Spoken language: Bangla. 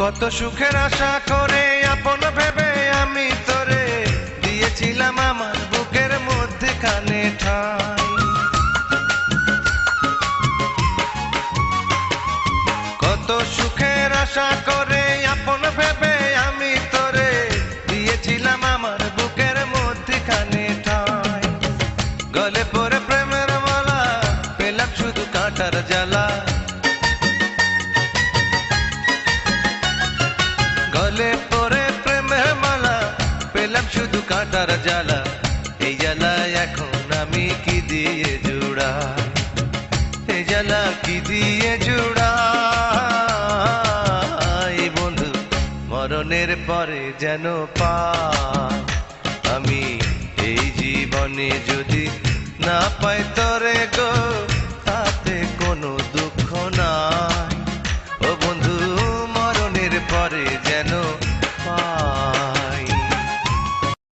কত সুখের আশা করে আপন ভেবে আমি তোরে দিয়েছিলাম আমার বুকের মধ্যে কানে ঠাই। কত সুখের আশা করে আপন ভেবে আমি তোরে দিয়েছিলাম আমার বুকের মধ্যে কানে ঠাই। গলে পরে প্রেমের মালা পেলাম শুধু কাঁটার জ্বালা। গলে পরে প্রেমের মালা পেলাম শুধু কাঁটার জ্বালা। এই জ্বালায় এখন আমি কি দিয়ে জুড়াই, এই জ্বালা কি দিয়ে জুড়াই। বন্ধু মরণের পরে যেন পাই আমি এই জীবনে যদি না পাই তোরে গো, তাতে কোনো দুঃখ নাই। ও বন্ধু মরণের পরে যেন